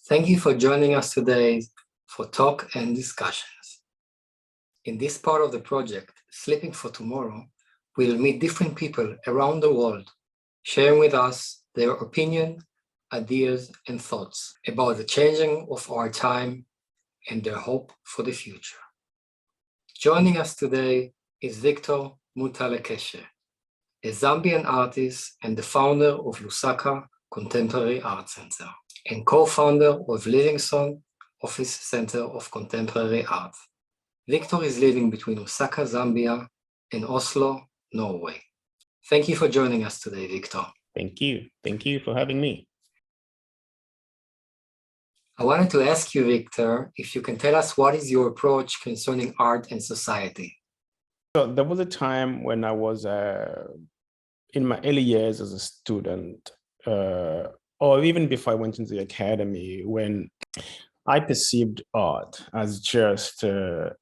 Thank you for joining us today for talk and discussions. In this part of the project, Sleeping for Tomorrow, we'll meet different people around the world, sharing with us their opinion, ideas, and thoughts about the changing of our time and their hope for the future. Joining us today is Victor Mutelekesha, a Zambian artist and the founder of Lusaka Contemporary Art Center, and co-founder of Livingstone Office Center of Contemporary Art. Victor is living between Lusaka, Zambia, and Oslo, Norway. Thank you for joining us today, Victor. Thank you. Thank you for having me. I wanted to ask you, Victor, if you can tell us what is your approach concerning art and society? So there was a time when I was in my early years as a student, or even before I went into the academy, when I perceived art as just a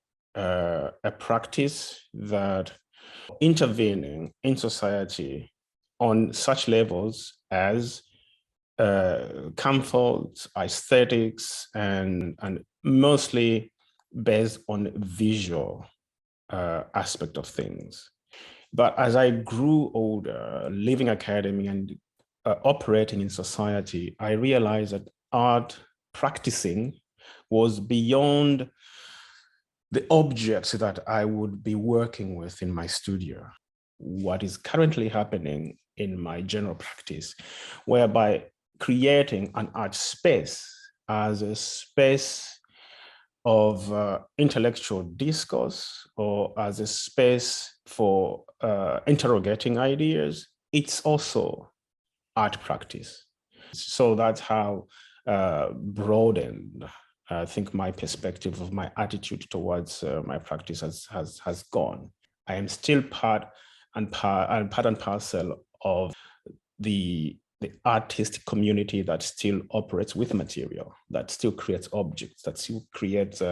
practice that intervening in society on such levels as comfort, aesthetics, and mostly based on visual aspect of things. But as I grew older, leaving academy and operating in society, I realized that art practicing was beyond the objects that I would be working with in my studio. What is currently happening in my general practice, whereby creating an art space as a space of intellectual discourse or as a space for interrogating ideas, it's also art practice. So that's how broadened, I think, my perspective of my attitude towards my practice has gone. I am still part and parcel of the artistic community that still operates with material, that still creates objects, that still creates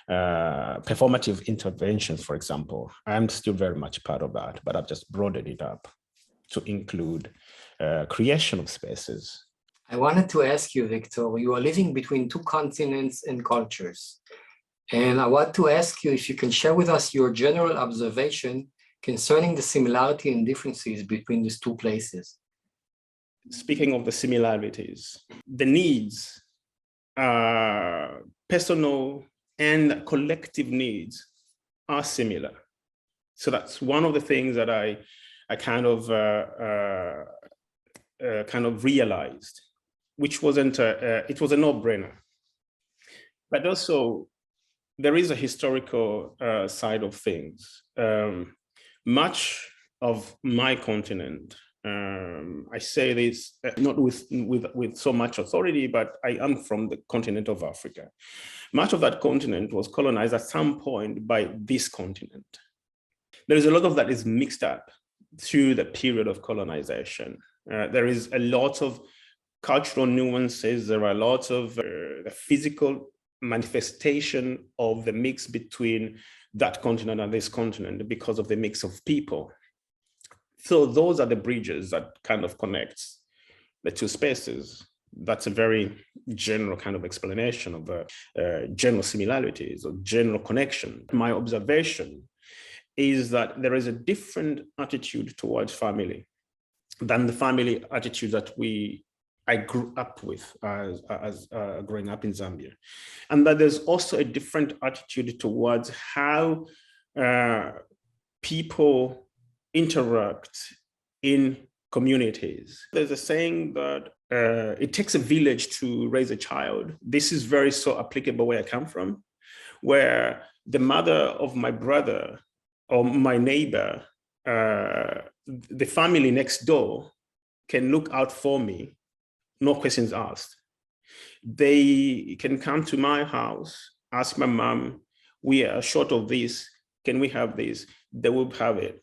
performative interventions, for example. I'm still very much part of that, but I've just broadened it up to include creation of spaces. I wanted to ask you, Victor, you are living between two continents and cultures. And I want to ask you if you can share with us your general observation concerning the similarity and differences between these two places. Speaking of the similarities, the needs, personal and collective needs, are similar. So that's one of the things that I kind of realized, which wasn't it was a no-brainer. But also, there is a historical side of things. Much of my continent, I say this not with so much authority, but I am from the continent of Africa. Much of that continent was colonized at some point by this continent. There is a lot of that is mixed up through the period of colonization. There is a lot of cultural nuances. There are a lot of the physical manifestation of the mix between that continent and this continent because of the mix of people. So those are the bridges that kind of connects the two spaces. That's a very general kind of explanation of general similarities or general connection. My observation is that there is a different attitude towards family than the family attitude that I grew up with as growing up in Zambia. And that there's also a different attitude towards how people interact in communities. There's a saying that it takes a village to raise a child. This is very so applicable where I come from, where the mother of my brother or my neighbor, the family next door can look out for me, no questions asked. They can come to my house, ask my mom, we are short of this, can we have this? They will have it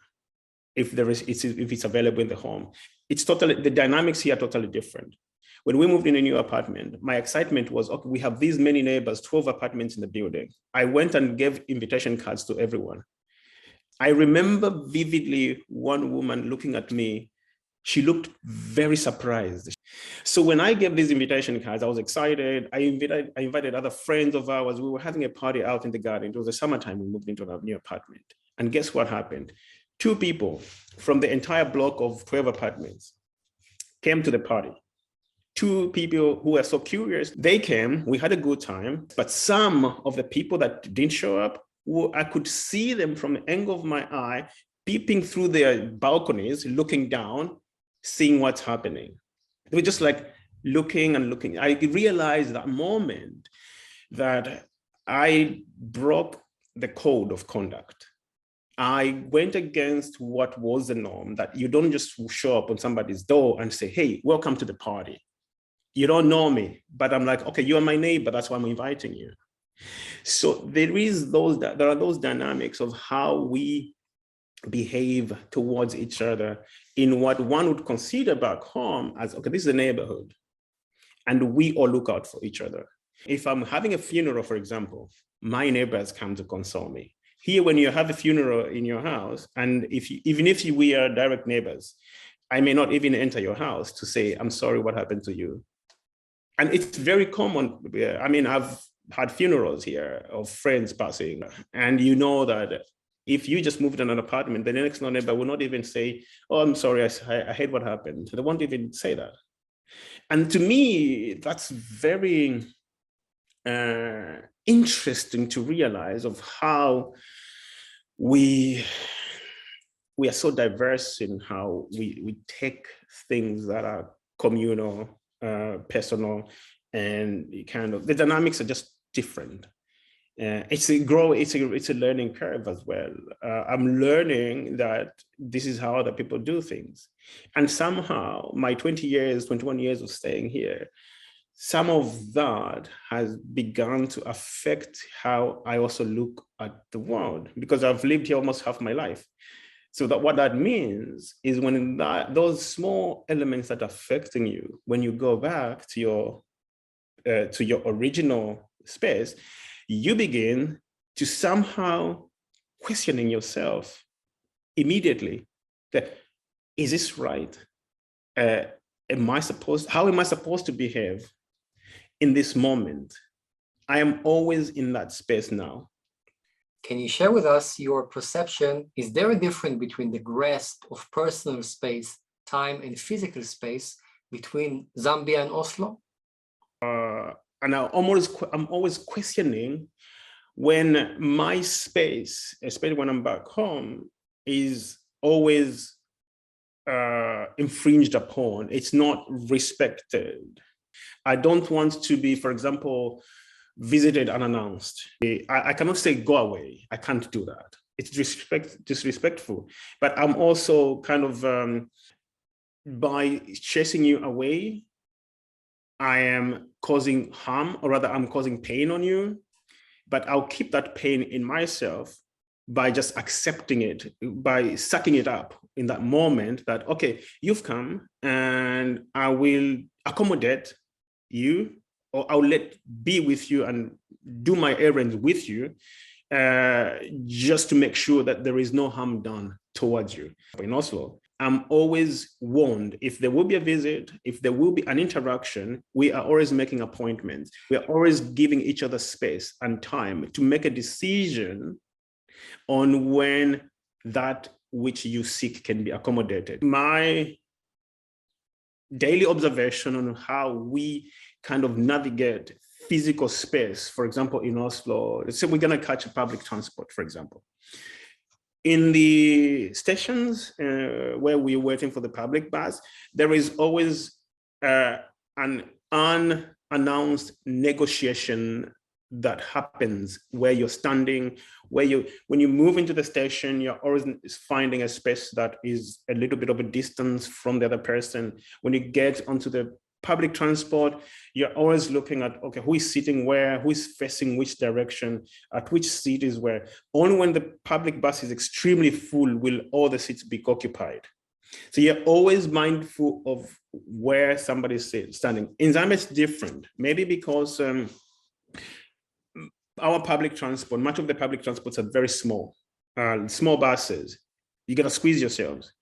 if it's available in the home. It's totally, the dynamics here are totally different. When we moved in a new apartment, my excitement was, okay, we have these many neighbors, 12 apartments in the building. I went and gave invitation cards to everyone. I remember vividly one woman looking at me. She looked very surprised. So when I gave these invitation cards, I was excited. I invited other friends of ours. We were having a party out in the garden. It was the summertime. We moved into a new apartment. And guess what happened? 2 people from the entire block of 12 apartments came to the party. 2 people who were so curious. They came, we had a good time, but some of the people that didn't show up, I could see them from the angle of my eye, peeping through their balconies, looking down, seeing what's happening. They were just like looking and looking. I realized that moment that I broke the code of conduct. I went against what was the norm, that you don't just show up on somebody's door and say, hey, welcome to the party. You don't know me, but I'm like, okay, you are my neighbor. That's why I'm inviting you. So there are those dynamics of how we behave towards each other in what one would consider back home as, okay, this is a neighborhood, and we all look out for each other. If I'm having a funeral, for example, my neighbors come to console me. Here, when you have a funeral in your house, and even if we are direct neighbors, I may not even enter your house to say, I'm sorry, what happened to you? And it's very common. I mean, I've had funerals here of friends passing, and you know that if you just moved in an apartment, the next door neighbor will not even say, oh, I'm sorry, I hate what happened. They won't even say that. And to me, that's very interesting to realize of how we are so diverse in how we take things that are communal, personal, and kind of the dynamics are just different. It's a learning curve as well. I'm learning that this is how other people do things, and somehow my 21 years of staying here, some of that has begun to affect how I also look at the world, because I've lived here almost half my life. So that what that means is when those small elements that are affecting you, when you go back to your original space, you begin to somehow questioning yourself immediately. That, is this right? How am I supposed to behave in this moment? I am always in that space now. Can you share with us your perception? Is there a difference between the grasp of personal space, time, and physical space between Zambia and Oslo? And I'm always questioning when my space, especially when I'm back home, is always infringed upon. It's not respected. I don't want to be, for example, visited unannounced. I cannot say go away. I can't do that. It's disrespectful. But I'm also kind of, by chasing you away, I am causing harm, or rather I'm causing pain on you, but I'll keep that pain in myself by just accepting it, by sucking it up in that moment that, okay, you've come and I will accommodate you, or I'll be with you and do my errands with you, just to make sure that there is no harm done towards you. In Oslo, I'm always warned, if there will be a visit, if there will be an interaction, we are always making appointments. We are always giving each other space and time to make a decision on when that which you seek can be accommodated. My daily observation on how we kind of navigate physical space, for example, in Oslo, let's say we're going to catch a public transport, for example. In the stations where we're waiting for the public bus, there is always an unannounced negotiation that happens where you're standing, when you move into the station, you're always finding a space that is a little bit of a distance from the other person. When you get onto the public transport, you're always looking at, okay, who is sitting where, who is facing which direction, at which seat is where. Only when the public bus is extremely full will all the seats be occupied. So you're always mindful of where somebody is standing. In Zambia, it's different, maybe because our public transport, much of the public transports are very small, small buses. You got to squeeze yourselves.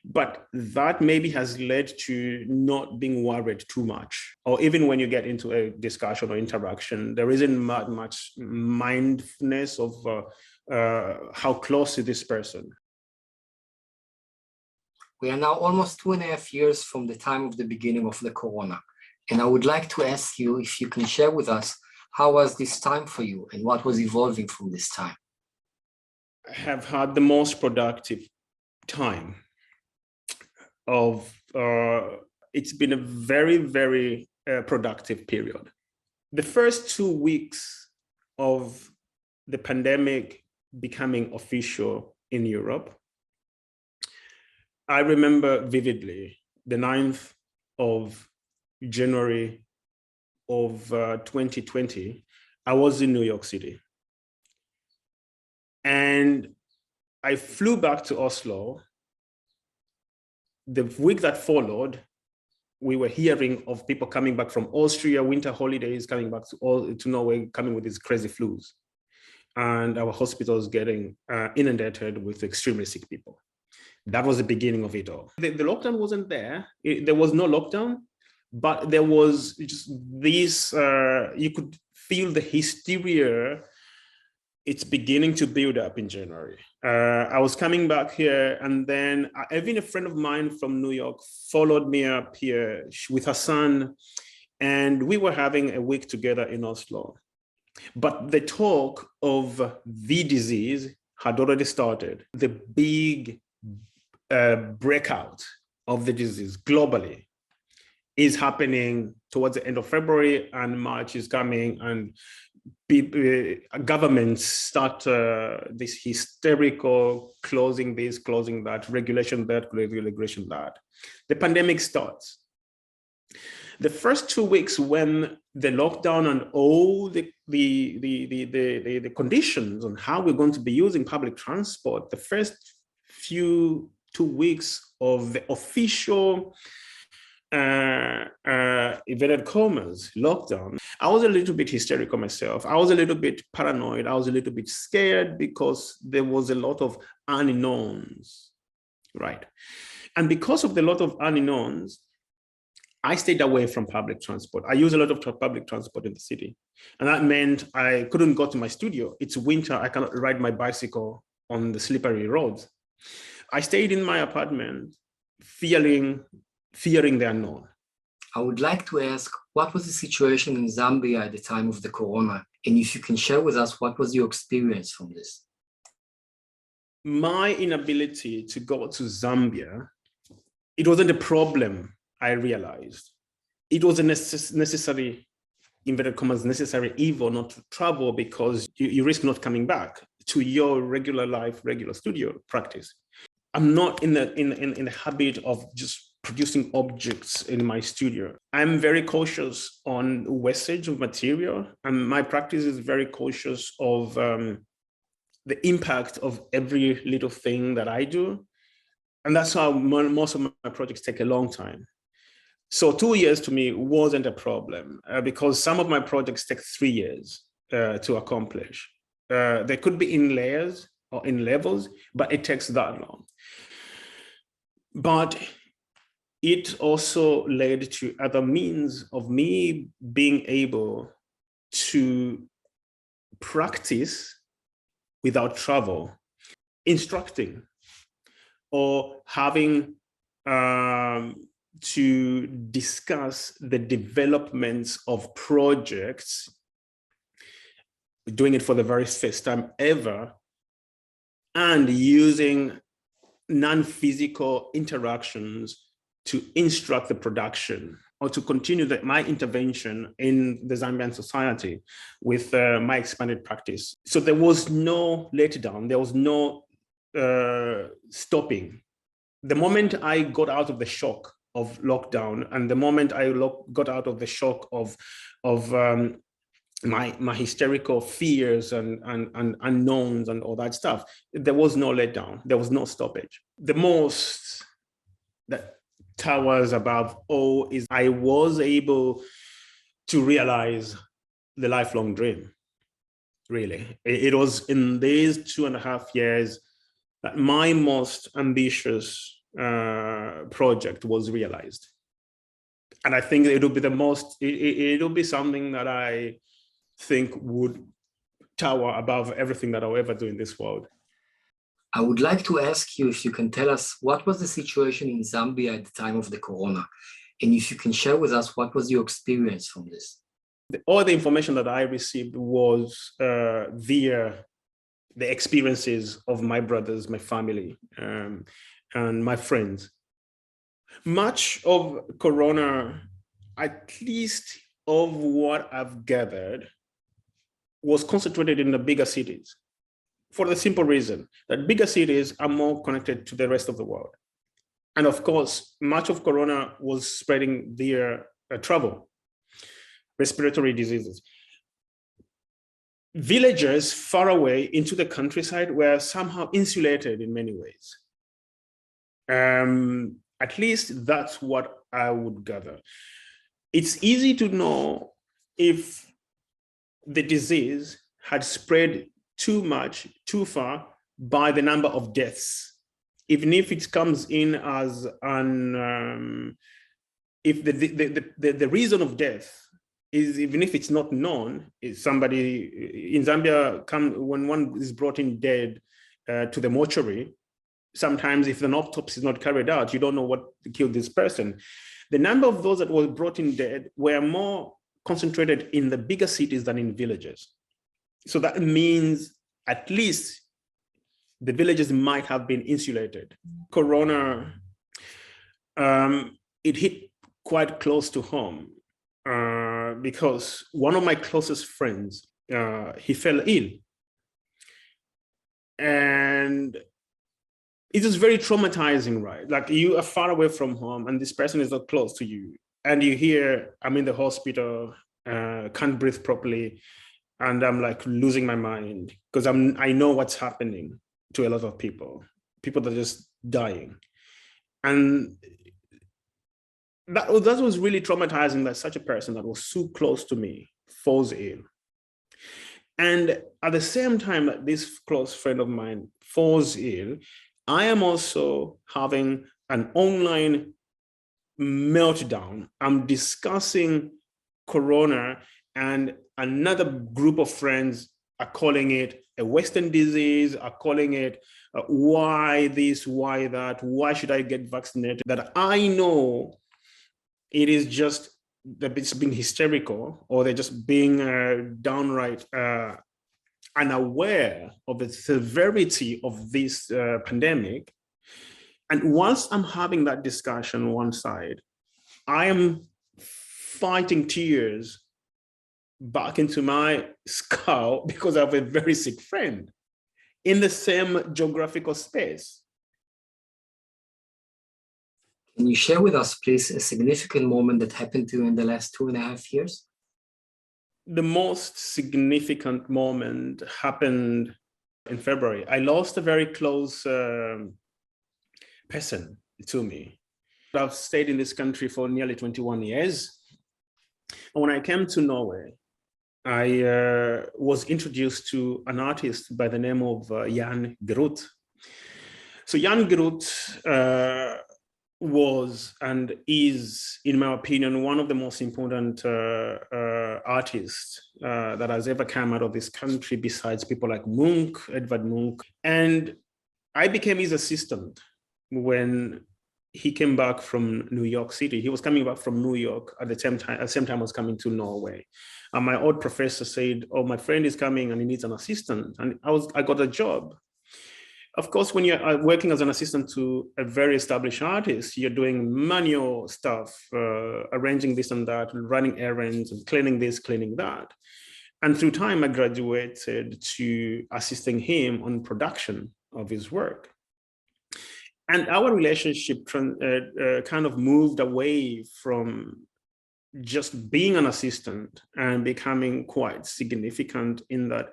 But that maybe has led to not being worried too much. Or even when you get into a discussion or interaction, there isn't much mindfulness of how close to this person. We are now almost 2.5 years from the time of the beginning of the corona. And I would like to ask you if you can share with us, how was this time for you and what was evolving from this time? I have had the most productive time of, it's been a very, very productive period. The first 2 weeks of the pandemic becoming official in Europe, I remember vividly the 9th of January of 2020, I was in New York City. And I flew back to Oslo. The week that followed, we were hearing of people coming back from Austria, winter holidays, coming back to Norway, coming with these crazy flus. And our hospitals getting inundated with extremely sick people. That was the beginning of it all. The lockdown wasn't there. There was no lockdown, but there was just this, you could feel the hysteria. It's beginning to build up in January. I was coming back here, and then even a friend of mine from New York followed me up here with her son, and we were having a week together in Oslo. But the talk of the disease had already started. The big breakout of the disease globally is happening towards the end of February, and March is coming, and governments start this hysterical closing this, closing that, regulation that, regulation that. The pandemic starts. The first 2 weeks when the lockdown and all the conditions on how we're going to be using public transport, the first few 2 weeks of the official inverted commas lockdown, I was a little bit hysterical myself. I was a little bit paranoid. I was a little bit scared because there was a lot of unknowns, right? And because of the lot of unknowns, I stayed away from public transport. I use a lot of public transport in the city. And that meant I couldn't go to my studio. It's winter. I cannot ride my bicycle on the slippery roads. I stayed in my apartment fearing the unknown. I would like to ask, what was the situation in Zambia at the time of the corona? And if you can share with us, what was your experience from this? My inability to go to Zambia, it wasn't a problem, I realized. It was a necessary, inverted commas, necessary evil not to travel, because you risk not coming back to your regular life, regular studio practice. I'm not in the habit of just producing objects in my studio. I'm very cautious on wastage of material, and my practice is very cautious of the impact of every little thing that I do. And that's how most of my projects take a long time. So 2 years to me wasn't a problem because some of my projects take 3 years to accomplish. They could be in layers or in levels, but it takes that long. But it also led to other means of me being able to practice without travel, instructing, or having to discuss the developments of projects, doing it for the very first time ever, and using non-physical interactions to instruct the production or to continue my intervention in the Zambian society with my expanded practice. So there was no letdown, there was no stopping. The moment I got out of the shock of lockdown, and the moment I got out of the shock of my hysterical fears and unknowns and all that stuff, there was no letdown, there was no stoppage. The most that towers above all is I was able to realize the lifelong dream, really. It was in these 2.5 years that my most ambitious project was realized. And I think it'll be it'll be something that I think would tower above everything that I'll ever do in this world. I would like to ask you if you can tell us what was the situation in Zambia at the time of the corona, and if you can share with us what was your experience from this. All the information that I received was via the experiences of my brothers, my family, and my friends. Much of corona, at least of what I've gathered, was concentrated in the bigger cities, for the simple reason that bigger cities are more connected to the rest of the world. And of course, much of corona was spreading via travel, respiratory diseases. Villagers far away into the countryside were somehow insulated in many ways. At least that's what I would gather. It's easy to know if the disease had spread too much, too far, by the number of deaths. Even if it comes in as an, if the reason of death is, even if it's not known, is somebody in Zambia, when one is brought in dead to the mortuary, sometimes if an autopsy is not carried out, you don't know what killed this person. The number of those that were brought in dead were more concentrated in the bigger cities than in villages. So that means at least the villages might have been insulated. Corona, it hit quite close to home because one of my closest friends, he fell ill. And it is very traumatizing, right? Like you are far away from home and this person is not close to you. And you hear, I'm in the hospital, can't breathe properly. And I'm like losing my mind because I know what's happening to a lot of people that are just dying. And that was really traumatizing that such a person that was so close to me falls ill. And at the same time that this close friend of mine falls ill, I am also having an online meltdown. I'm discussing corona and another group of friends are calling it a Western disease, are calling it why this, why that, why should I get vaccinated? That I know it is just that it's being hysterical or they're just being downright unaware of the severity of this pandemic. And whilst I'm having that discussion on one side, I am fighting tears back into my skull because I have a very sick friend in the same geographical space. Can you share with us, please, a significant moment that happened to you in the last 2.5 years? The most significant moment happened in February. I lost a very close person to me. I've stayed in this country for nearly 21 years. And when I came to Norway, I was introduced to an artist by the name of Jan Groth. So Jan Groth was and is, in my opinion, one of the most important artists that has ever come out of this country, besides people like Munch, Edvard Munch. And I became his assistant when he came back from New York City. He was coming back from New York at the same time I was coming to Norway. And my old professor said, oh, my friend is coming and he needs an assistant. And I got a job. Of course, when you're working as an assistant to a very established artist, you're doing manual stuff, arranging this and that, running errands and cleaning this, cleaning that. And through time, I graduated to assisting him on production of his work. And our relationship kind of moved away from just being an assistant and becoming quite significant in that,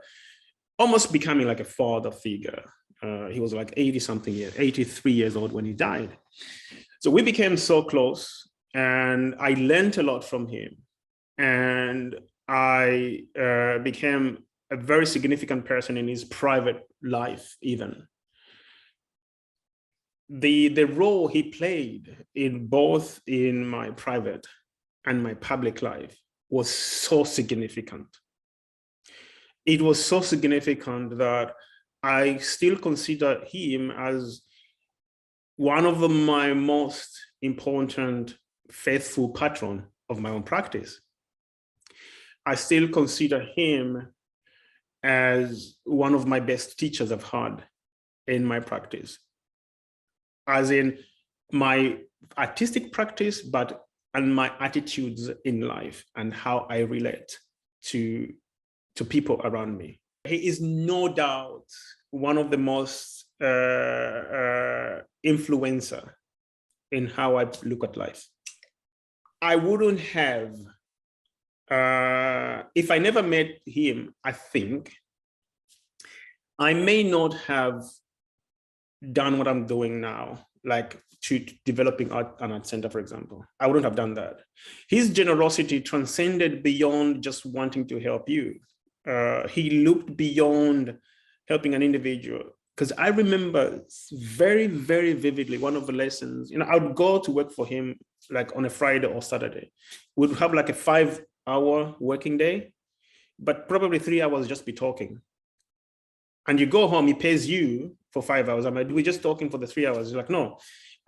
almost becoming like a father figure. He was like 80-something years, 83 years old when he died. So we became so close and I learned a lot from him. And I became a very significant person in his private life even. the role he played in both in my private and my public life was so significant. It was so significant that I still consider him as one of my most important faithful patron of my own practice. I still consider him as one of my best teachers I've had in my practice, as in my artistic practice, but and my attitudes in life and how I relate to people around me. He is no doubt one of the most influencer in how I look at life. I wouldn't have, if I never met him, I think I may not have done what I'm doing now, like to developing an art center, for example. I wouldn't have done that. His generosity transcended beyond just wanting to help you. He looked beyond helping an individual. Because I remember very, very vividly one of the lessons, I would go to work for him like on a Friday or Saturday. We'd have like a 5-hour working day, but probably 3 hours just be talking. And you go home, he pays you for 5 hours. I'm like, we're just talking for the 3 hours. He's like, no,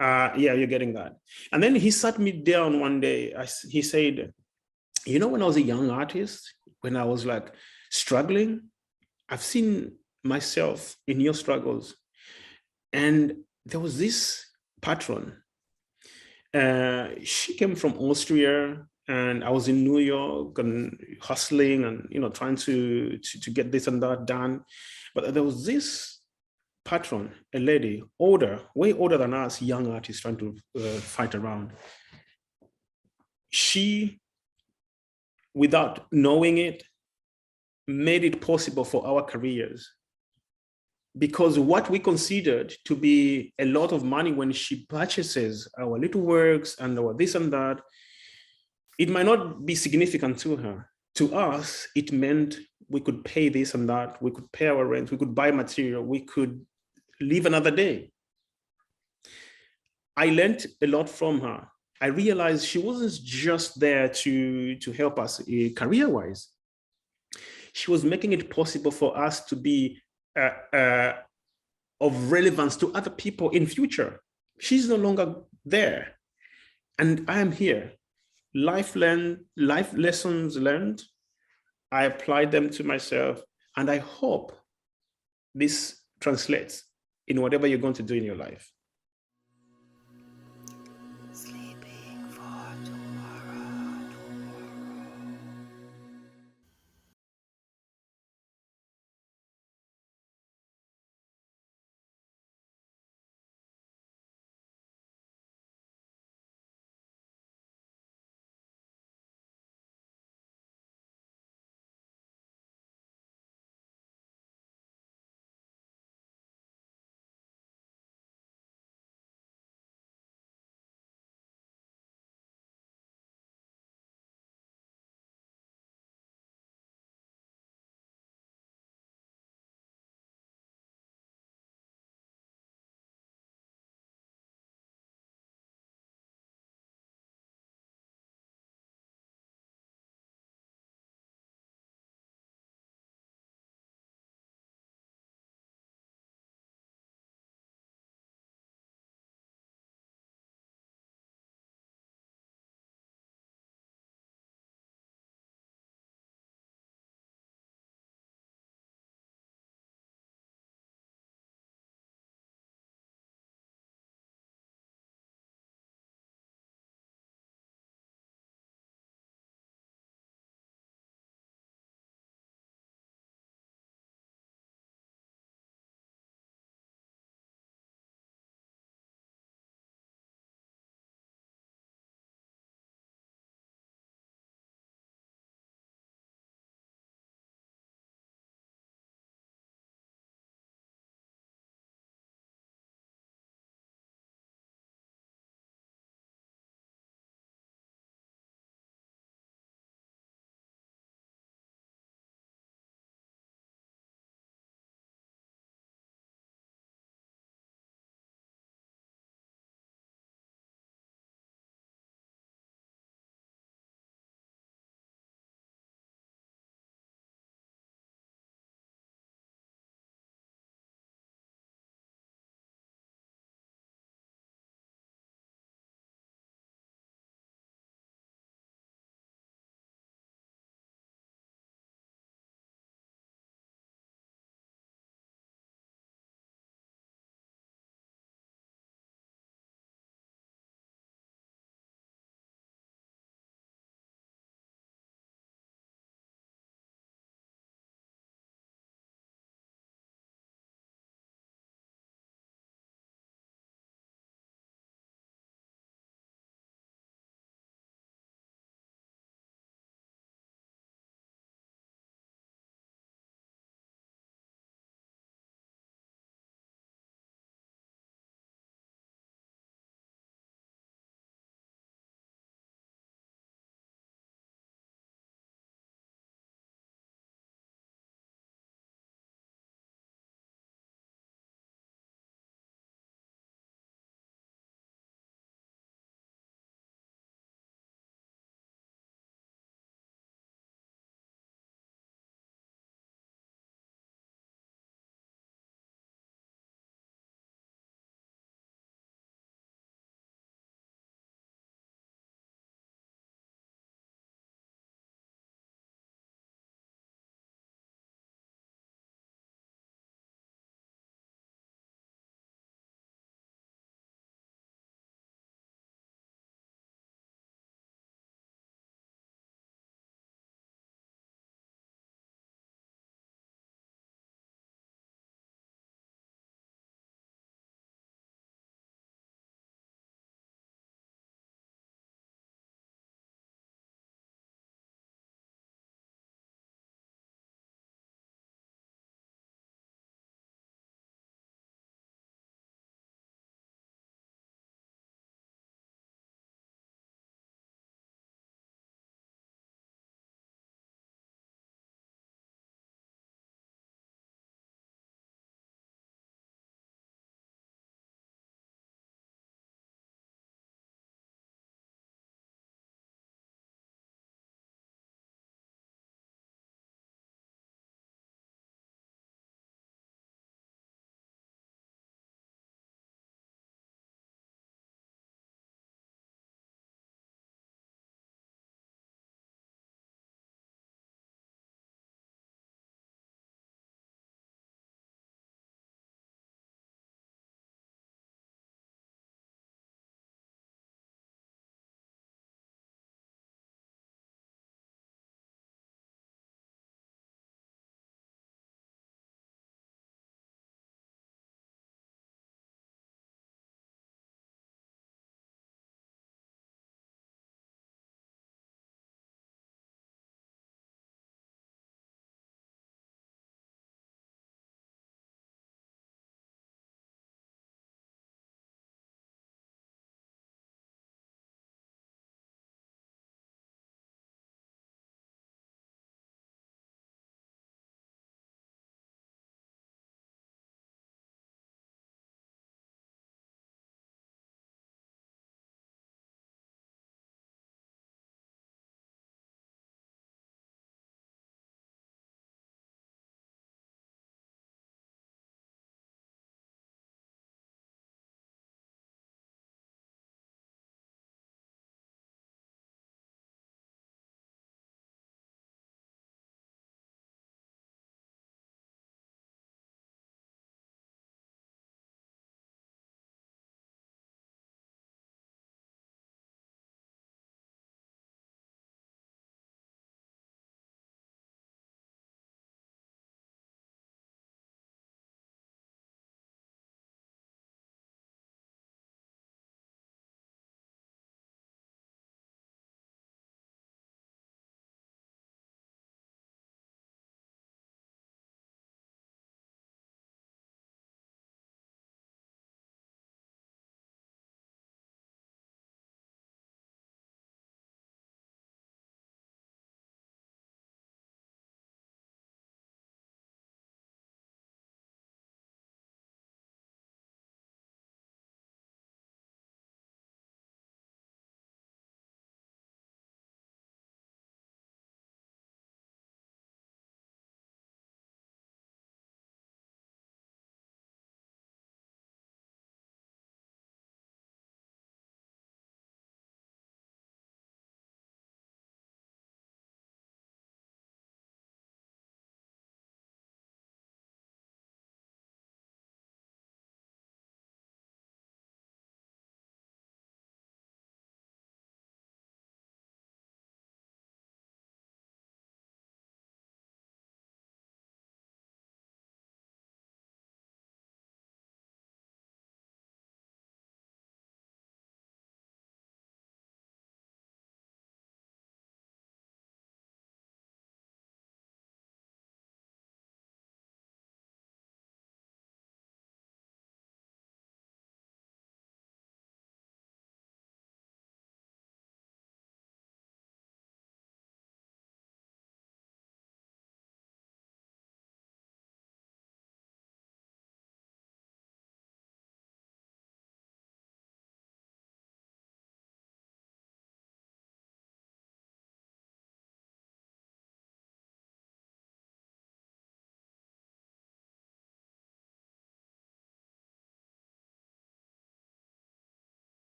yeah, you're getting that. And then he sat me down one day. He said, when I was a young artist, when I was like struggling, I've seen myself in your struggles. And there was this patron. She came from Austria, and I was in New York and hustling and trying to get this and that done. But there was this patron, a lady, way older than us, young artists trying to fight around. She, without knowing it, made it possible for our careers. Because what we considered to be a lot of money when she purchases our little works and our this and that, it might not be significant to her. To us, it meant we could pay this and that, we could pay our rent, we could buy material, we could live another day. I learned a lot from her. I realized she wasn't just there to help us career-wise. She was making it possible for us to be of relevance to other people in future. She's no longer there, and I am here. Life lessons learned, I applied them to myself, and I hope this translates in whatever you're going to do in your life.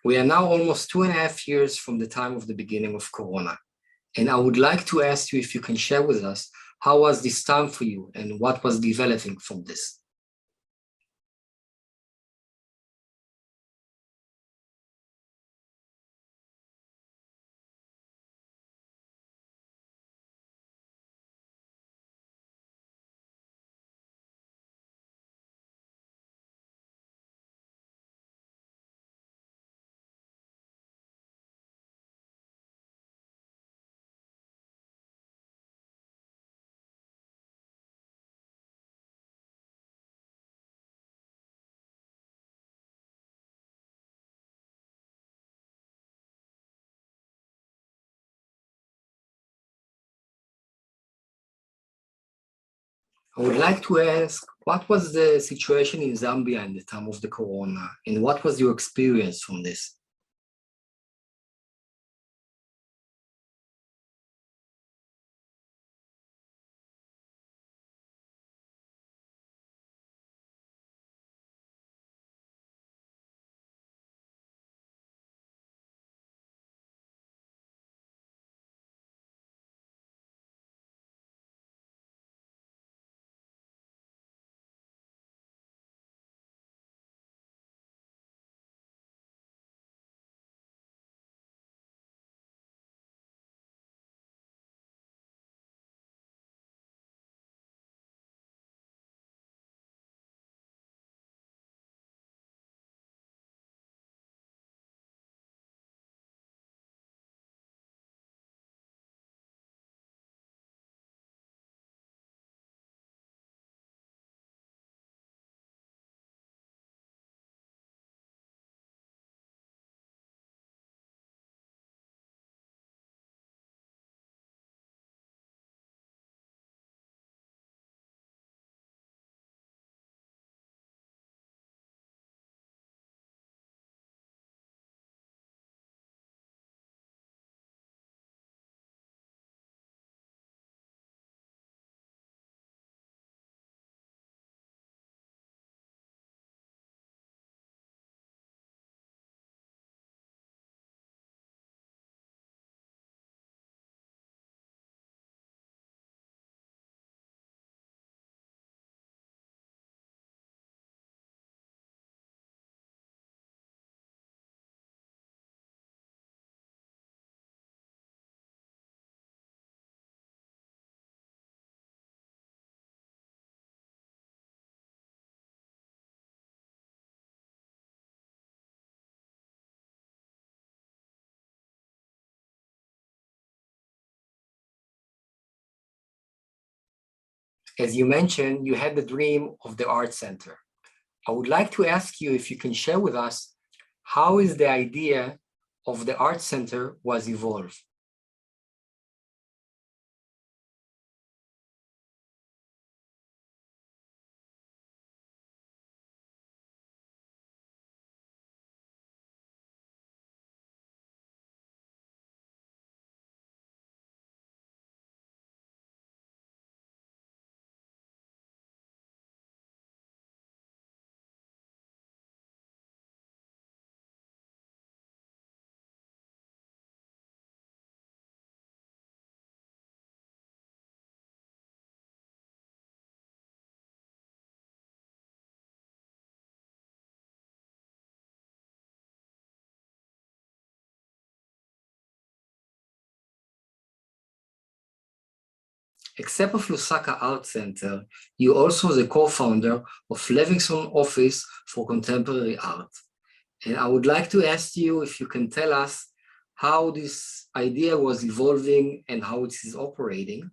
We are now almost 2.5 years from the time of the beginning of Corona. And I would like to ask you if you can share with us, how was this time for you and what was developing from this? I would like to ask, what was the situation in Zambia at the time of the Corona, and what was your experience from this? As you mentioned, you had the dream of the art center. I would like to ask you if you can share with us, how is the idea of the art center was evolved? Except of Lusaka Art Center, you also the co-founder of Livingstone Office for Contemporary Art. And I would like to ask you if you can tell us how this idea was evolving and how it is operating.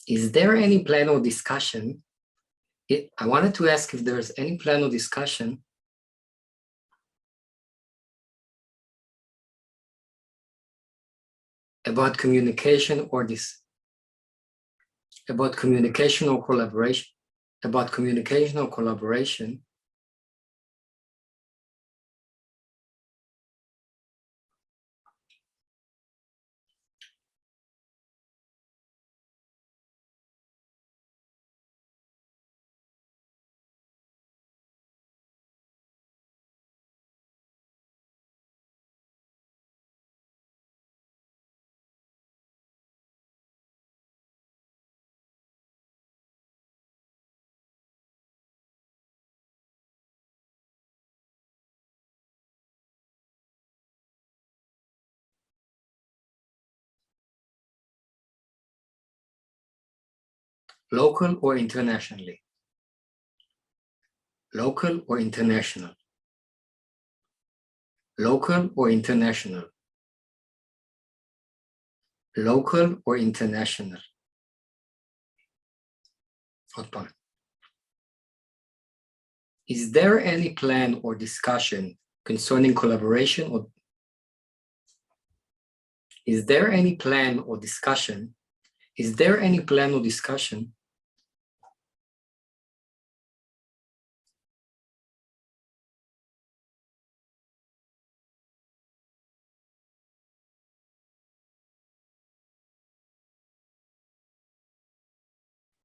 Is there any plan or discussion? I wanted to ask if there's any plan or discussion about communication or about communication or collaboration local or internationally? Local or international? Local or international? Local or international? עוד פעם. Is there any plan or discussion concerning collaboration or is there any plan or discussion? Is there any plan or discussion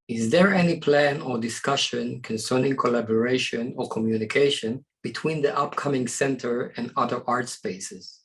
Is there any plan or discussion concerning collaboration or communication between the upcoming center and other art spaces?